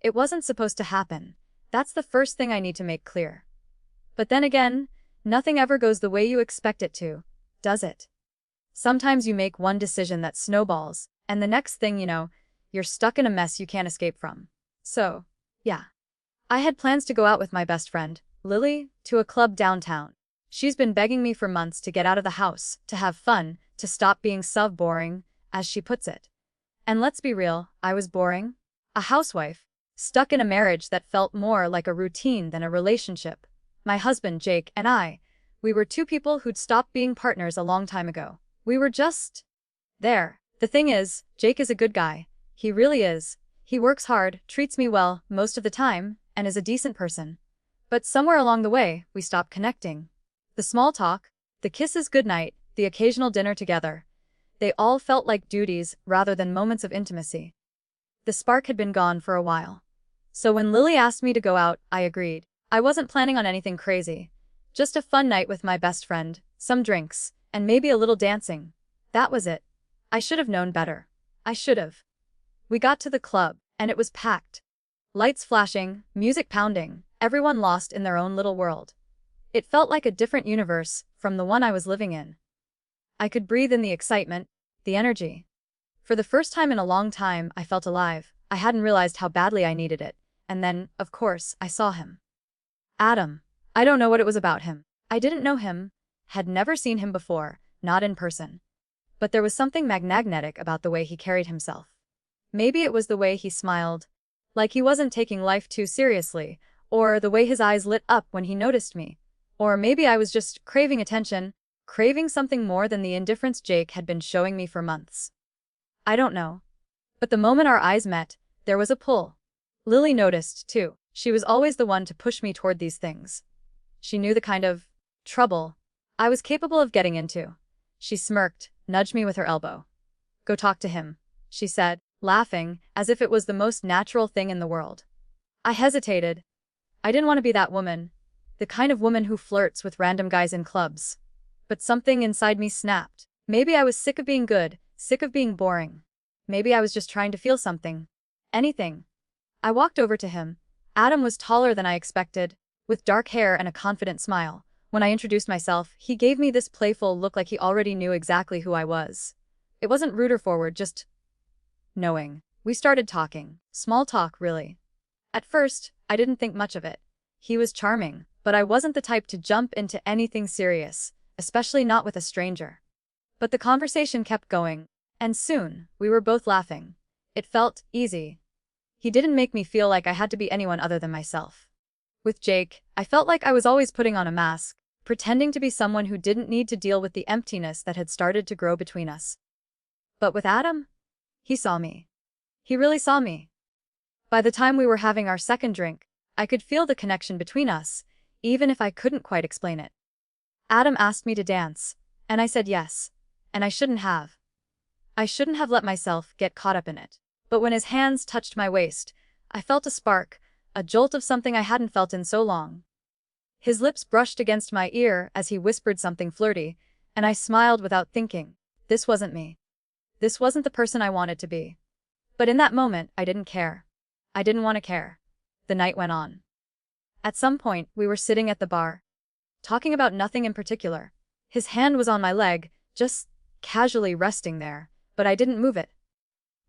It wasn't supposed to happen. That's the first thing I need to make clear. But then again, nothing ever goes the way you expect it to, does it? Sometimes you make one decision that snowballs, and the next thing you know, you're stuck in a mess you can't escape from. So, yeah. I had plans to go out with my best friend, Lily, to a club downtown. She's been begging me for months to get out of the house, to have fun, to stop being boring, as she puts it. And let's be real, I was boring. A housewife, stuck in a marriage that felt more like a routine than a relationship. My husband, Jake, and I, we were two people who'd stopped being partners a long time ago. We were just there. The thing is, Jake is a good guy. He really is. He works hard, treats me well most of the time, and is a decent person. But somewhere along the way, we stopped connecting. The small talk, the kisses goodnight, the occasional dinner together, they all felt like duties rather than moments of intimacy. The spark had been gone for a while. So when Lily asked me to go out, I agreed. I wasn't planning on anything crazy. Just a fun night with my best friend, some drinks, and maybe a little dancing. That was it. I should have known better. I should have. We got to the club, and it was packed. Lights flashing, music pounding, everyone lost in their own little world. It felt like a different universe from the one I was living in. I could breathe in the excitement, the energy. For the first time in a long time, I felt alive. I hadn't realized how badly I needed it. And then, of course, I saw him. Adam. I don't know what it was about him. I didn't know him, had never seen him before, not in person. But there was something magnetic about the way he carried himself. Maybe it was the way he smiled, like he wasn't taking life too seriously, or the way his eyes lit up when he noticed me. Or maybe I was just craving attention, craving something more than the indifference Jake had been showing me for months. I don't know. But the moment our eyes met, there was a pull. Lily noticed, too. She was always the one to push me toward these things. She knew the kind of trouble I was capable of getting into. She smirked, nudged me with her elbow. "Go talk to him," she said, laughing, as if it was the most natural thing in the world. I hesitated. I didn't want to be that woman, the kind of woman who flirts with random guys in clubs. But something inside me snapped. Maybe I was sick of being good, sick of being boring. Maybe I was just trying to feel something. Anything. I walked over to him. Adam was taller than I expected, with dark hair and a confident smile. When I introduced myself, he gave me this playful look like he already knew exactly who I was. It wasn't rude or forward, just knowing. We started talking. Small talk, really. At first, I didn't think much of it. He was charming, but I wasn't the type to jump into anything serious, especially not with a stranger. But the conversation kept going, and soon, we were both laughing. It felt easy. He didn't make me feel like I had to be anyone other than myself. With Jake, I felt like I was always putting on a mask, pretending to be someone who didn't need to deal with the emptiness that had started to grow between us. But with Adam, he saw me. He really saw me. By the time we were having our second drink, I could feel the connection between us, even if I couldn't quite explain it. Adam asked me to dance, and I said yes, and I shouldn't have. I shouldn't have let myself get caught up in it. But when his hands touched my waist, I felt a spark, a jolt of something I hadn't felt in so long. His lips brushed against my ear as he whispered something flirty, and I smiled without thinking. This wasn't me. This wasn't the person I wanted to be. But in that moment, I didn't care. I didn't want to care. The night went on. At some point, we were sitting at the bar, talking about nothing in particular. His hand was on my leg, just casually resting there, but I didn't move it.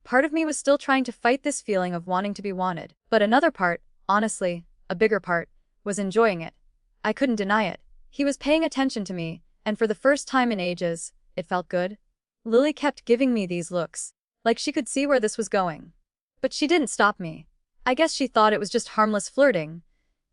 Part of me was still trying to fight this feeling of wanting to be wanted, but another part, honestly, a bigger part, was enjoying it. I couldn't deny it. He was paying attention to me, and for the first time in ages, it felt good. Lily kept giving me these looks, like she could see where this was going. But she didn't stop me. I guess she thought it was just harmless flirting,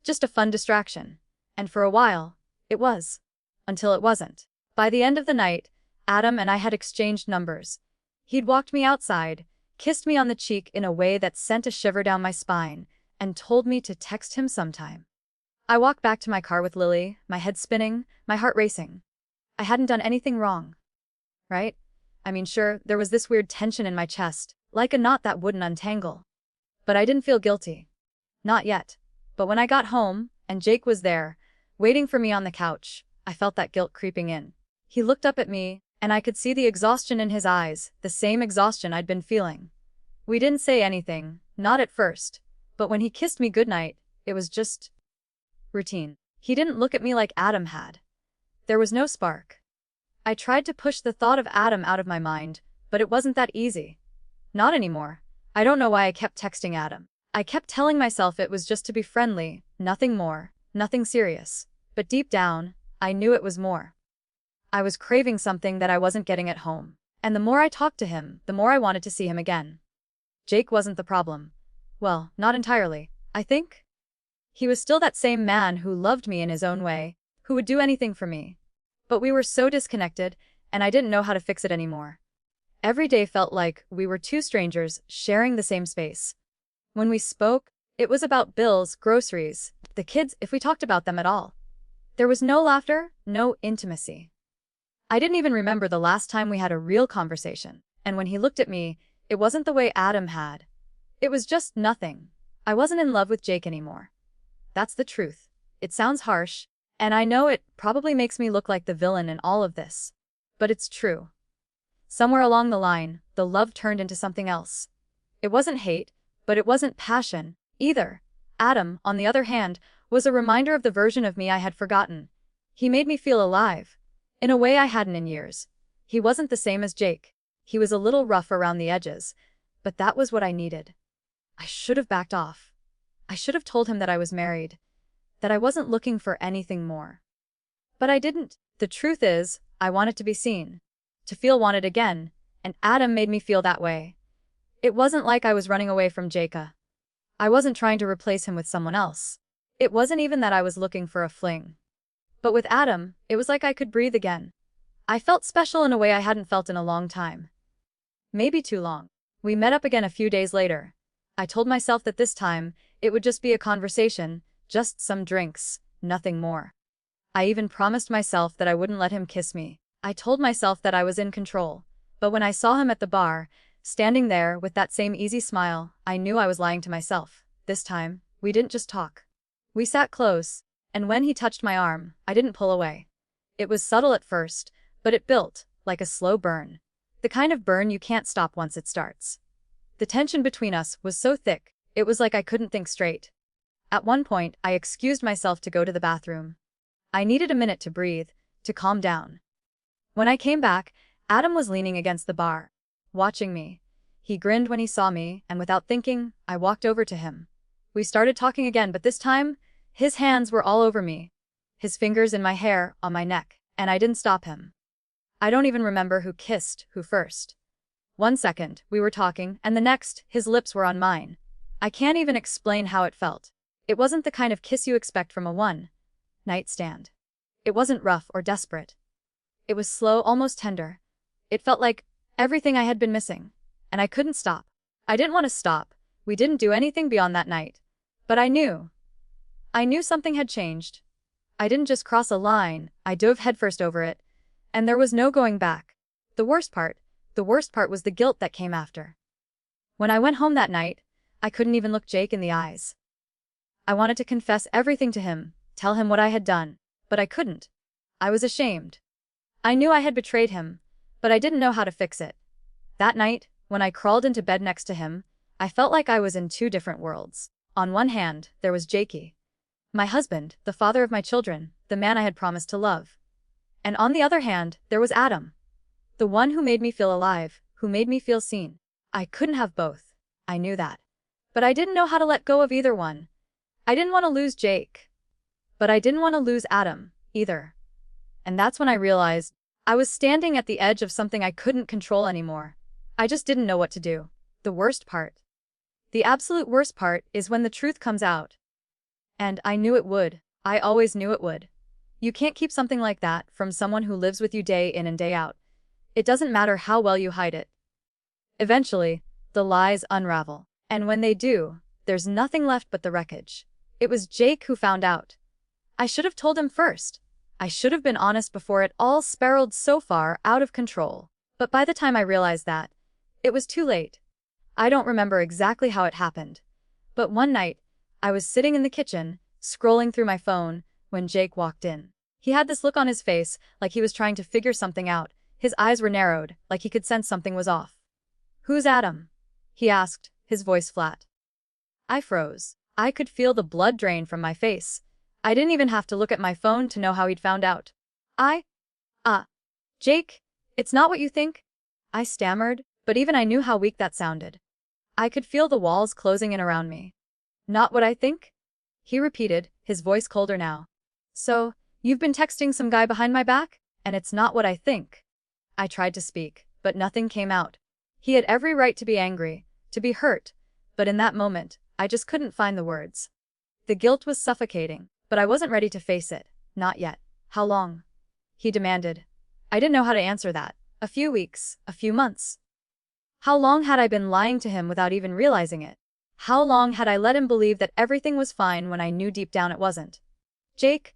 just a fun distraction. And for a while, it was. Until it wasn't. By the end of the night, Adam and I had exchanged numbers. He'd walked me outside, kissed me on the cheek in a way that sent a shiver down my spine, and told me to text him sometime. I walked back to my car with Lily, my head spinning, my heart racing. I hadn't done anything wrong. Right? I mean, sure, there was this weird tension in my chest, like a knot that wouldn't untangle. But I didn't feel guilty. Not yet. But when I got home, and Jake was there, waiting for me on the couch, I felt that guilt creeping in. He looked up at me, and I could see the exhaustion in his eyes, the same exhaustion I'd been feeling. We didn't say anything, not at first. But when he kissed me goodnight, it was just routine. He didn't look at me like Adam had. There was no spark. I tried to push the thought of Adam out of my mind, but it wasn't that easy. Not anymore. I don't know why I kept texting Adam. I kept telling myself it was just to be friendly, nothing more, nothing serious. But deep down, I knew it was more. I was craving something that I wasn't getting at home. And the more I talked to him, the more I wanted to see him again. Jake wasn't the problem. Well, not entirely, I think. He was still that same man who loved me in his own way, who would do anything for me. But we were so disconnected, and I didn't know how to fix it anymore. Every day felt like we were two strangers sharing the same space. When we spoke, it was about bills, groceries, the kids, if we talked about them at all. There was no laughter, no intimacy. I didn't even remember the last time we had a real conversation, and when he looked at me, it wasn't the way Adam had. It was just nothing. I wasn't in love with Jake anymore. That's the truth. It sounds harsh, and I know it probably makes me look like the villain in all of this. But it's true. Somewhere along the line, the love turned into something else. It wasn't hate, but it wasn't passion, either. Adam, on the other hand, was a reminder of the version of me I had forgotten. He made me feel alive. In a way I hadn't in years. He wasn't the same as Jake. He was a little rough around the edges, but that was what I needed. I should have backed off. I should have told him that I was married, that I wasn't looking for anything more. But I didn't. The truth is, I wanted to be seen, to feel wanted again, and Adam made me feel that way. It wasn't like I was running away from Jake. I wasn't trying to replace him with someone else. It wasn't even that I was looking for a fling. But with Adam, it was like I could breathe again. I felt special in a way I hadn't felt in a long time. Maybe too long. We met up again a few days later. I told myself that this time, it would just be a conversation, just some drinks, nothing more. I even promised myself that I wouldn't let him kiss me. I told myself that I was in control. But when I saw him at the bar, standing there with that same easy smile, I knew I was lying to myself. This time, we didn't just talk. We sat close, and when he touched my arm, I didn't pull away. It was subtle at first, but it built, like a slow burn. The kind of burn you can't stop once it starts. The tension between us was so thick, it was like I couldn't think straight. At one point, I excused myself to go to the bathroom. I needed a minute to breathe, to calm down. When I came back, Adam was leaning against the bar, watching me. He grinned when he saw me, and without thinking, I walked over to him. We started talking again, but this time, his hands were all over me, his fingers in my hair, on my neck, and I didn't stop him. I don't even remember who kissed who first. 1 second, we were talking, and the next, his lips were on mine. I can't even explain how it felt. It wasn't the kind of kiss you expect from a one-night stand. It wasn't rough or desperate. It was slow, almost tender. It felt like everything I had been missing, and I couldn't stop. I didn't want to stop. We didn't do anything beyond that night. But I knew. I knew something had changed. I didn't just cross a line, I dove headfirst over it, and there was no going back. The worst part was the guilt that came after. When I went home that night, I couldn't even look Jake in the eyes. I wanted to confess everything to him, tell him what I had done, but I couldn't. I was ashamed. I knew I had betrayed him, but I didn't know how to fix it. That night, when I crawled into bed next to him, I felt like I was in two different worlds. On one hand, there was Jakey, my husband, the father of my children, the man I had promised to love. And on the other hand, there was Adam, the one who made me feel alive, who made me feel seen. I couldn't have both. I knew that. But I didn't know how to let go of either one. I didn't want to lose Jake. But I didn't want to lose Adam, either. And that's when I realized I was standing at the edge of something I couldn't control anymore. I just didn't know what to do. The worst part. The absolute worst part is when the truth comes out. And I knew it would. I always knew it would. You can't keep something like that from someone who lives with you day in and day out. It doesn't matter how well you hide it. Eventually, the lies unravel. And when they do, there's nothing left but the wreckage. It was Jake who found out. I should have told him first. I should have been honest before it all spiraled so far out of control. But by the time I realized that, it was too late. I don't remember exactly how it happened. But one night, I was sitting in the kitchen, scrolling through my phone, when Jake walked in. He had this look on his face, like he was trying to figure something out. His eyes were narrowed, like he could sense something was off. "Who's Adam?" he asked, his voice flat. I froze. I could feel the blood drain from my face. I didn't even have to look at my phone to know how he'd found out. Uh, Jake, it's not what you think. I stammered, but even I knew how weak that sounded. I could feel the walls closing in around me. Not what I think? He repeated, his voice colder now. So, you've been texting some guy behind my back? And it's not what I think. I tried to speak, but nothing came out. He had every right to be angry, to be hurt, but in that moment, I just couldn't find the words. The guilt was suffocating, but I wasn't ready to face it. Not yet. How long? He demanded. I didn't know how to answer that. A few weeks, a few months. How long had I been lying to him without even realizing it? How long had I let him believe that everything was fine when I knew deep down it wasn't? Jake,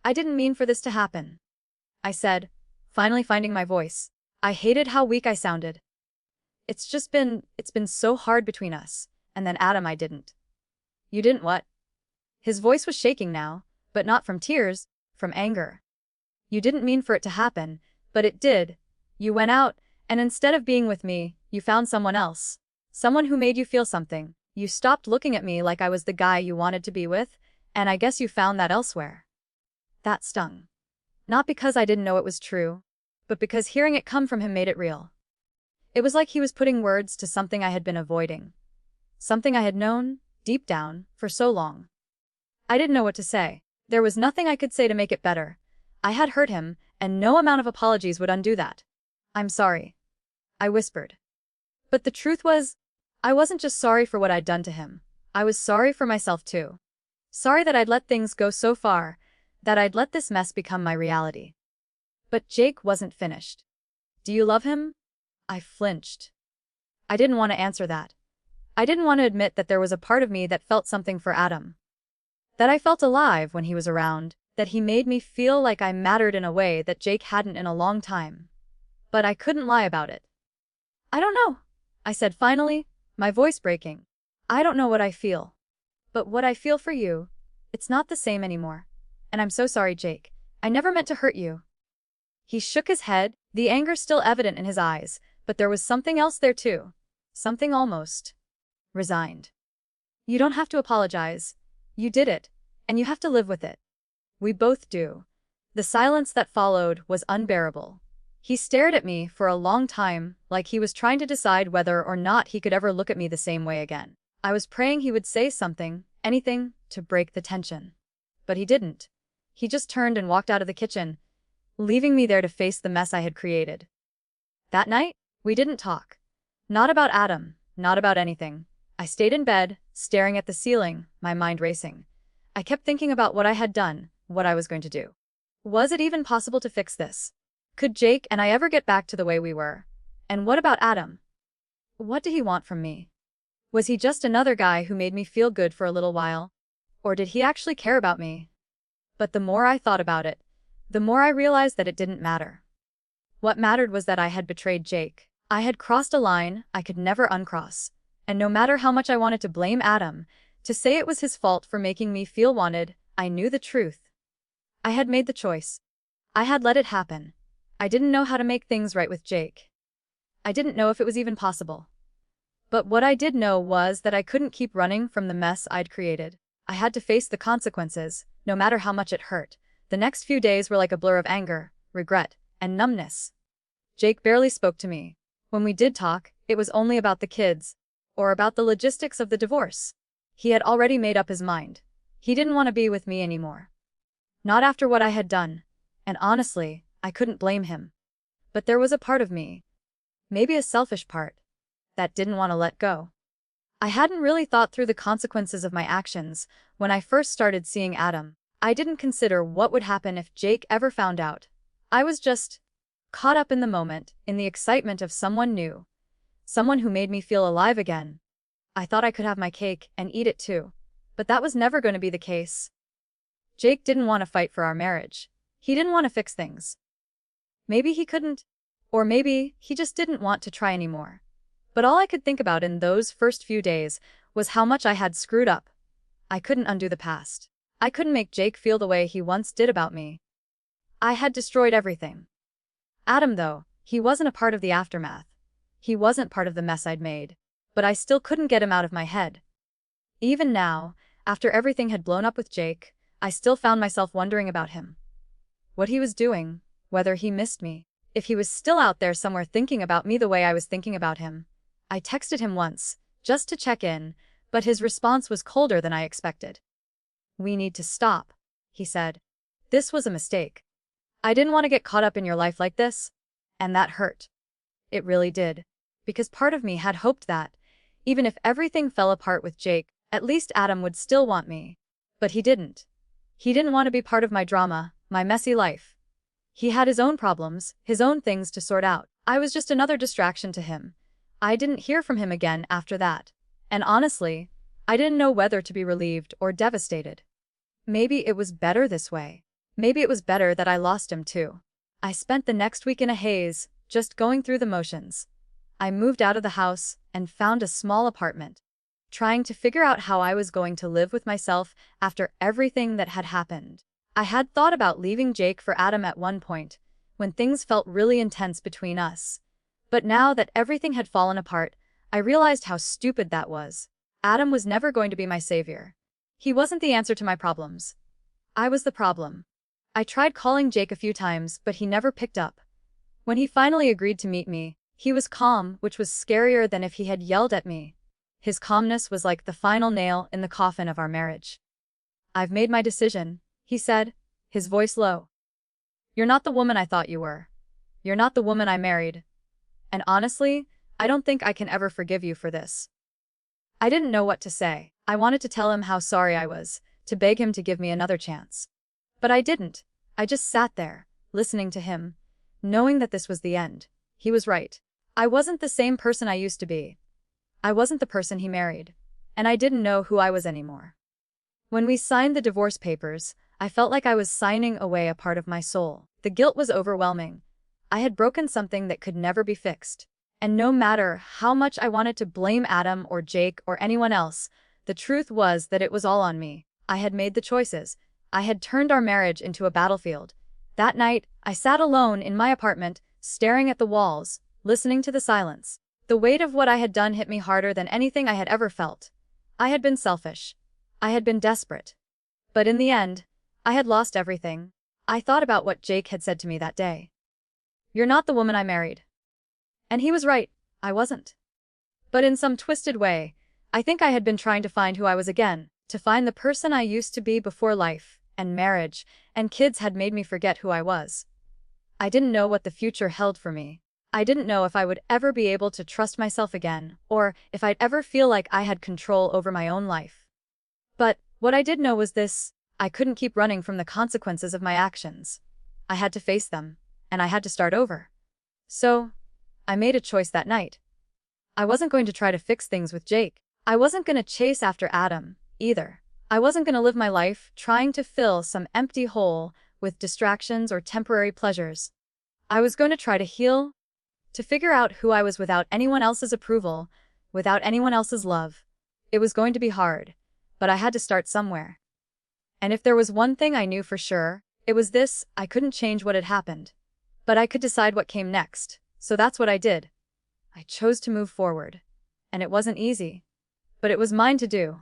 I didn't mean for this to happen, I said, finally finding my voice. I hated how weak I sounded. It's been so hard between us, and then Adam, I didn't. You didn't what? His voice was shaking now, but not from tears, from anger. You didn't mean for it to happen, but it did. You went out, and instead of being with me, you found someone else. Someone who made you feel something. You stopped looking at me like I was the guy you wanted to be with, and I guess you found that elsewhere. That stung. Not because I didn't know it was true, but because hearing it come from him made it real. It was like he was putting words to something I had been avoiding. Something I had known, deep down, for so long. I didn't know what to say. There was nothing I could say to make it better. I had hurt him, and no amount of apologies would undo that. I'm sorry, I whispered. But the truth was, I wasn't just sorry for what I'd done to him. I was sorry for myself too. Sorry that I'd let things go so far, that I'd let this mess become my reality. But Jake wasn't finished. Do you love him? I flinched. I didn't want to answer that. I didn't want to admit that there was a part of me that felt something for Adam. That I felt alive when he was around, that he made me feel like I mattered in a way that Jake hadn't in a long time. But I couldn't lie about it. I don't know, I said finally, my voice breaking. I don't know what I feel. But what I feel for you, it's not the same anymore. And I'm so sorry, Jake. I never meant to hurt you. He shook his head, the anger still evident in his eyes, but there was something else there too. Something almost resigned. You don't have to apologize. You did it, and you have to live with it. We both do. The silence that followed was unbearable. He stared at me for a long time, like he was trying to decide whether or not he could ever look at me the same way again. I was praying he would say something, anything, to break the tension. But he didn't. He just turned and walked out of the kitchen, leaving me there to face the mess I had created. That night, we didn't talk. Not about Adam, not about anything. I stayed in bed, staring at the ceiling, my mind racing. I kept thinking about what I had done, what I was going to do. Was it even possible to fix this? Could Jake and I ever get back to the way we were? And what about Adam? What did he want from me? Was he just another guy who made me feel good for a little while? Or did he actually care about me? But the more I thought about it, the more I realized that it didn't matter. What mattered was that I had betrayed Jake. I had crossed a line I could never uncross. And no matter how much I wanted to blame Adam, to say it was his fault for making me feel wanted, I knew the truth. I had made the choice. I had let it happen. I didn't know how to make things right with Jake. I didn't know if it was even possible. But what I did know was that I couldn't keep running from the mess I'd created. I had to face the consequences, no matter how much it hurt. The next few days were like a blur of anger, regret, and numbness. Jake barely spoke to me. When we did talk, it was only about the kids, or about the logistics of the divorce. He had already made up his mind. He didn't want to be with me anymore. Not after what I had done. And honestly, I couldn't blame him. But there was a part of me, maybe a selfish part, that didn't want to let go. I hadn't really thought through the consequences of my actions when I first started seeing Adam. I didn't consider what would happen if Jake ever found out. I was just caught up in the moment, in the excitement of someone new. Someone who made me feel alive again. I thought I could have my cake and eat it too. But that was never going to be the case. Jake didn't want to fight for our marriage. He didn't want to fix things. Maybe he couldn't. Or maybe he just didn't want to try anymore. But all I could think about in those first few days was how much I had screwed up. I couldn't undo the past. I couldn't make Jake feel the way he once did about me. I had destroyed everything. Adam, though, he wasn't a part of the aftermath. He wasn't part of the mess I'd made. But I still couldn't get him out of my head. Even now, after everything had blown up with Jake, I still found myself wondering about him. What he was doing, whether he missed me, if he was still out there somewhere thinking about me the way I was thinking about him. I texted him once, just to check in, but his response was colder than I expected. "We need to stop," he said. "This was a mistake. I didn't want to get caught up in your life like this." And that hurt. It really did. Because part of me had hoped that, even if everything fell apart with Jake, at least Adam would still want me. But he didn't. He didn't want to be part of my drama, my messy life. He had his own problems, his own things to sort out. I was just another distraction to him. I didn't hear from him again after that. And honestly, I didn't know whether to be relieved or devastated. Maybe it was better this way. Maybe it was better that I lost him too. I spent the next week in a haze, just going through the motions. I moved out of the house and found a small apartment, trying to figure out how I was going to live with myself after everything that had happened. I had thought about leaving Jake for Adam at one point, when things felt really intense between us. But now that everything had fallen apart, I realized how stupid that was. Adam was never going to be my savior. He wasn't the answer to my problems. I was the problem. I tried calling Jake a few times, but he never picked up. When he finally agreed to meet me, he was calm, which was scarier than if he had yelled at me. His calmness was like the final nail in the coffin of our marriage. "I've made my decision," he said, his voice low. "You're not the woman I thought you were. You're not the woman I married. And honestly, I don't think I can ever forgive you for this." I didn't know what to say. I wanted to tell him how sorry I was, to beg him to give me another chance. But I didn't. I just sat there, listening to him, knowing that this was the end. He was right. I wasn't the same person I used to be. I wasn't the person he married. And I didn't know who I was anymore. When we signed the divorce papers, I felt like I was signing away a part of my soul. The guilt was overwhelming. I had broken something that could never be fixed. And no matter how much I wanted to blame Adam or Jake or anyone else, the truth was that it was all on me. I had made the choices. I had turned our marriage into a battlefield. That night, I sat alone in my apartment, staring at the walls, listening to the silence. The weight of what I had done hit me harder than anything I had ever felt. I had been selfish. I had been desperate. But in the end, I had lost everything. I thought about what Jake had said to me that day. "You're not the woman I married." And he was right, I wasn't. But in some twisted way, I think I had been trying to find who I was again, to find the person I used to be before life, and marriage, and kids had made me forget who I was. I didn't know what the future held for me. I didn't know if I would ever be able to trust myself again, or if I'd ever feel like I had control over my own life. But what I did know was this: I couldn't keep running from the consequences of my actions. I had to face them, and I had to start over. So, I made a choice that night. I wasn't going to try to fix things with Jake. I wasn't going to chase after Adam, either. I wasn't going to live my life trying to fill some empty hole with distractions or temporary pleasures. I was going to try to heal, to figure out who I was without anyone else's approval, without anyone else's love. It was going to be hard, but I had to start somewhere. And if there was one thing I knew for sure, it was this: I couldn't change what had happened. But I could decide what came next, so that's what I did. I chose to move forward. And it wasn't easy. But it was mine to do.